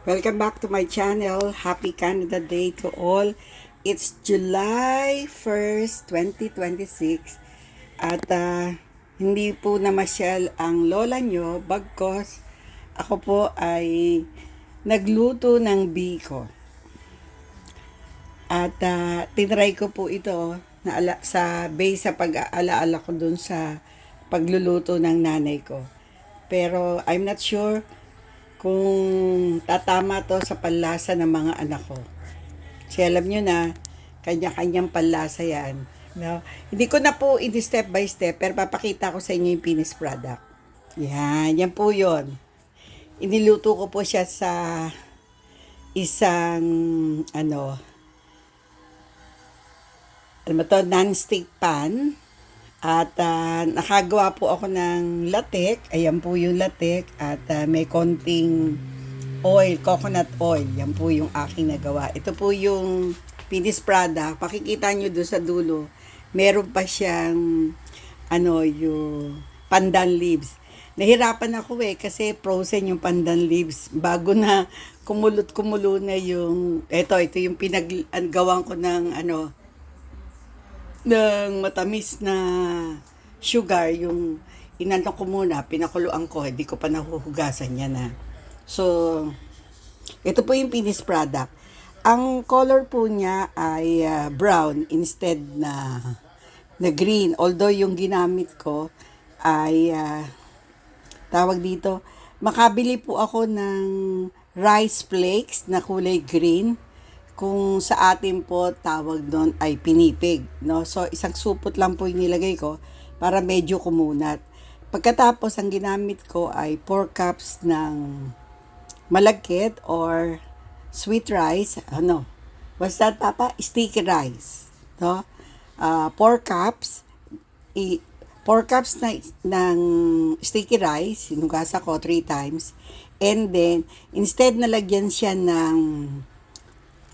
Welcome back to my channel. Happy Canada Day to all. It's July 1st, 2026. At hindi po namasyal ang lola nyo bagkos ako po ay nagluto ng biko. At tinry ko po ito sa base sa pag-aalaala ko dun sa pagluluto ng nanay ko. Pero I'm not sure kung tatama to sa panlasa ng mga anak ko. Kasi alam nyo na, kanya-kanyang panlasa yan. No? Hindi ko na po step by step, pero papakita ko sa inyo yung finished product. Yan po yun. Iniluto ko po siya sa isang, non-stick pan. At nakagawa po ako ng latek. Ayan po yung latek. At may konting oil, coconut oil. Yan po yung aking nagawa. Ito po yung finished product. Pakikita nyo doon sa dulo. Meron pa siyang yung pandan leaves. Nahirapan ako kasi frozen yung pandan leaves. Bago na kumulo na yung ito yung pinaggawan ko ng ng matamis na sugar, yung inano ko muna, pinakuluan ko, hindi ko pa nahuhugasan yan na. So, ito po yung finished product. Ang color po niya ay brown instead na green. Although yung ginamit ko ay tawag dito, makabili po ako ng rice flakes na kulay green. Kung sa atin po tawag doon ay pinipig, no? So isang supot lang po yung nilagay ko para medyo kumunat. Pagkatapos ang ginamit ko ay 4 cups ng malagkit or sweet rice, what's that, Papa? Sticky rice, no? 4 cups, 4 cups ng sticky rice, sinugasa ko 3 times, and then instead na lagyan siya ng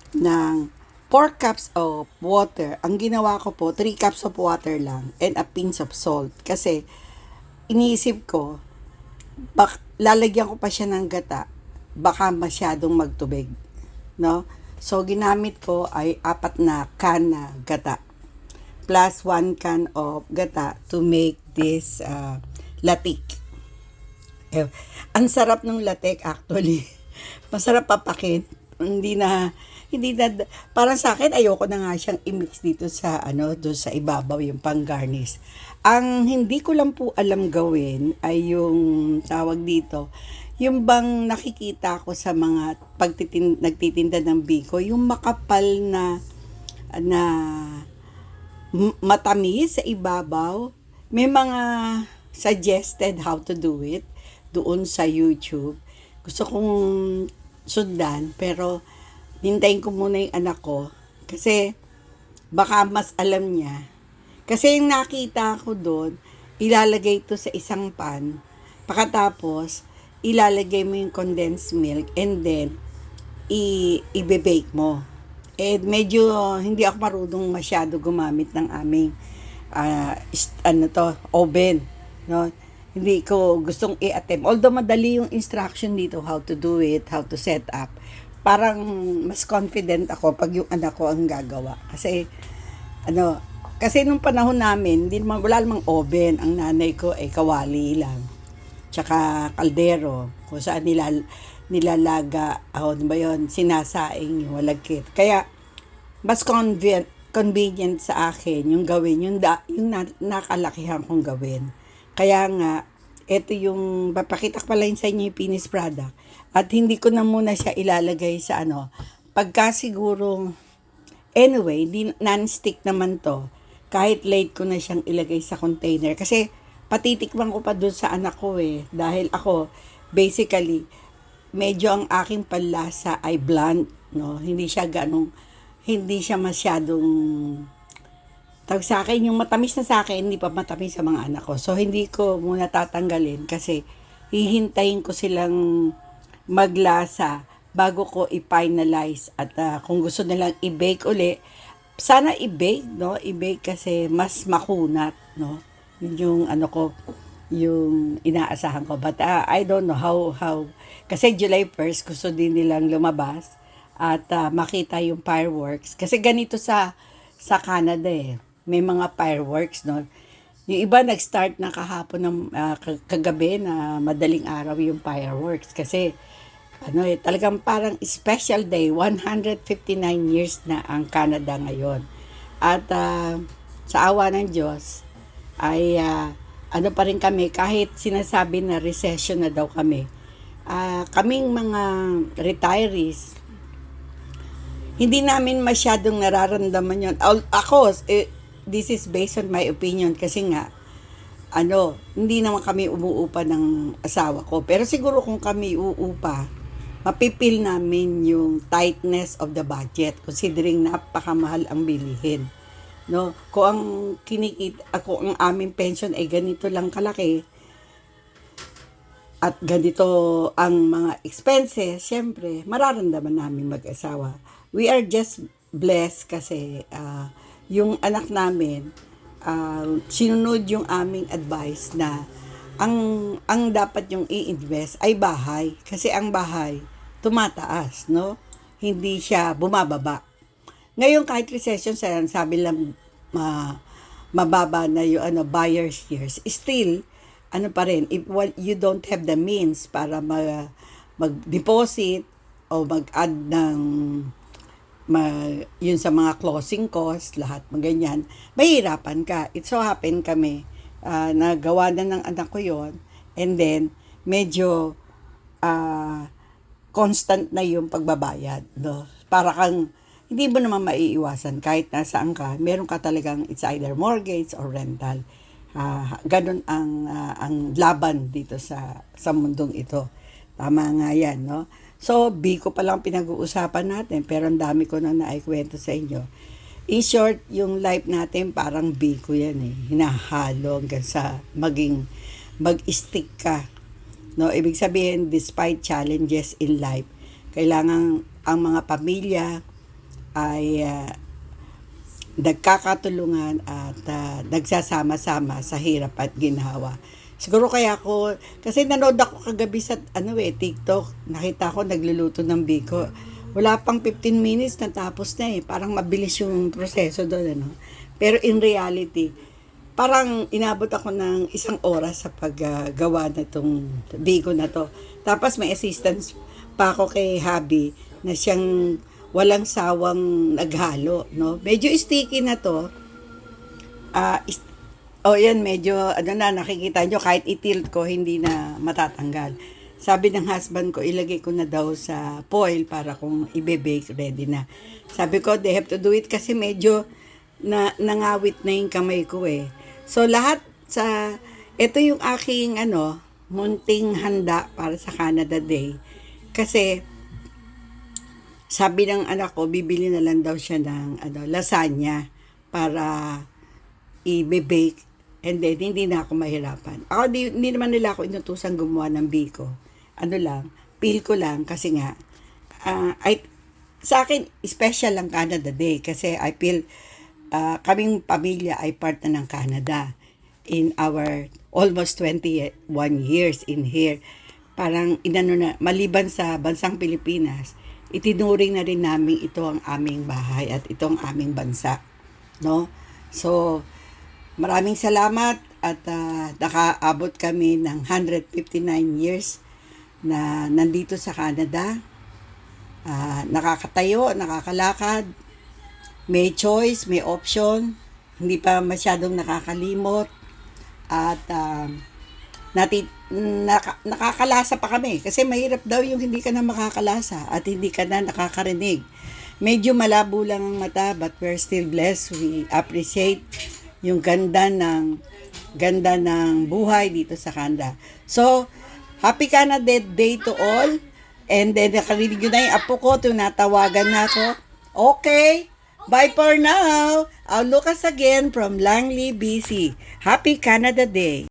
4 cups of water. Ang ginawa ko po, 3 cups of water lang and a pinch of salt. Kasi, iniisip ko, lalagyan ko pa siya ng gata, baka masyadong magtubig. No? So, ginamit ko ay 4 na can na gata. Plus 1 can of gata to make this latik. Ang sarap ng latik actually. Masarap papakin. Hindi na, parang sa akin, ayoko na nga siyang i-mix dito sa, doon sa ibabaw, yung pang-garnish. Ang hindi ko lang po alam gawin ay yung tawag dito, yung bang nakikita ko sa mga nagtitinda ng biko, yung makapal na matamis sa ibabaw. May mga suggested how to do it doon sa YouTube. Gusto kong sundan, pero hintayin ko muna yung anak ko kasi baka mas alam niya. Kasi yung nakita ko doon, ilalagay ito sa isang pan, pagkatapos ilalagay mo yung condensed milk and then i-bake mo. Medyo hindi ako marunong masyado gumamit ng aming oven, no? Hindi ko gustong i-attempt. Although madali yung instruction dito, how to do it, how to set up. Parang mas confident ako pag yung anak ko ang gagawa. Kasi nung panahon namin, wala namang oven. Ang nanay ko ay kawali lang. Tsaka kaldero, kung saan nilalaga, sinasaing yung walagkit. Kaya, mas convenient sa akin yung gawin, yung nakalakihan kong gawin. Kaya nga, ito yung, papakita ko pala yun sa inyo yung finished product. At hindi ko na muna siya ilalagay sa pagka siguro, anyway, non-stick naman to, kahit late ko na siyang ilagay sa container. Kasi, patitikman ko pa dun sa anak ko dahil ako, basically, medyo ang aking panlasa ay blunt, no? Hindi siya masyadong, tawag sa akin, yung matamis na sa akin, hindi pa matamis sa mga anak ko. So, hindi ko muna tatanggalin kasi hihintayin ko silang maglasa bago ko i-finalize. At kung gusto nilang i-bake uli, sana i-bake, no? I-bake kasi mas makunat, no? Yun yung yung inaasahan ko. But I don't know how kasi July 1st gusto din nilang lumabas at makita yung fireworks. Kasi ganito sa Canada eh. May mga fireworks, no? Yung iba nag-start na kahapon ng kagabi na madaling araw yung fireworks kasi talagang parang special day, 159 years na ang Canada ngayon. At sa awa ng Diyos ay pa rin kami kahit sinasabi na recession na daw kami. Kaming mga retirees, hindi namin masyadong nararamdaman yon. Ako, this is based on my opinion kasi nga, hindi naman kami umuupa ng asawa ko. Pero siguro kung kami uupa, mapipil namin yung tightness of the budget considering napakamahal ang bilihin. No? Kung ang aming pension ay ganito lang kalaki at ganito ang mga expenses, syempre, mararamdaman namin mag-asawa. We are just blessed kasi yung anak namin, sinunod yung aming advice na ang dapat yung i-invest ay bahay. Kasi ang bahay, tumataas, no? Hindi siya bumababa. Ngayon, kahit recession, sabi lang mababa na yung buyer's years, still, pa rin, if you don't have the means para mag-deposit o mag-add ng yun sa mga closing costs, lahat ganyan, mahirapan ka. It so happen kami, nagawa na ng anak ko yon, and then, medyo constant na yung pagbabayad. No? Para kang, hindi mo naman maiiwasan kahit nasaan ka, meron ka talagang it's either mortgage or rental. Ganun ang laban dito sa mundong ito. Tama nga yan, no? So, Biko pa lang pinag-uusapan natin, pero ang dami ko na naikwento sa inyo. In short, yung life natin parang Biko yan eh. Hinahalo hanggang sa mag-stick ka. No? Ibig sabihin, despite challenges in life, kailangan ang mga pamilya ay nagkakatulungan at nagsasama-sama sa hirap at ginhawa. Siguro kaya ako, kasi nanood ako kagabi sa TikTok, nakita ko nagluluto ng biko. Wala pang 15 minutes natapos na eh. Parang mabilis yung proseso doon. Pero in reality, parang inabot ako ng 1 oras sa paggawa na itong biko na to. Tapos may assistance pa ako kay Habi na siyang walang sawang naghalo, no? Medyo sticky na to. Yan, medyo, nakikita nyo, kahit itilt ko, hindi na matatanggal. Sabi ng husband ko, ilagay ko na daw sa foil para kung ibe-bake, ready na. Sabi ko, they have to do it kasi medyo nangawit na yung kamay ko eh. So, ito yung aking, munting handa para sa Canada Day. Kasi, sabi ng anak ko, bibili na lang daw siya ng lasagna para i-bake. And then, hindi na ako mahirapan. Ako, hindi naman nila ako inutusan gumawa ng biko. Feel ko lang kasi nga, sa akin, special lang Canada Day kasi I feel kaming pamilya ay part na ng Canada in our almost 21 years in here. Parang maliban sa bansang Pilipinas, itinuring na rin namin ito ang aming bahay at ito ang aming bansa. No? So, maraming salamat at nakaabot kami ng 159 years na nandito sa Canada. Nakakatayo, nakakalakad, may choice, may option, hindi pa masyadong nakakalimot at nakakalasa pa kami kasi mahirap daw yung hindi ka na makakalasa at hindi ka na nakakarinig. Medyo malabo lang ang mata but we're still blessed. We appreciate yung ganda ng buhay dito sa Canada. So, Happy Canada Day to all. And then, nakarinig yun na yung apo ko, tunatawagan na ako. Okay, bye for now. I'll look us again from Langley, BC. Happy Canada Day.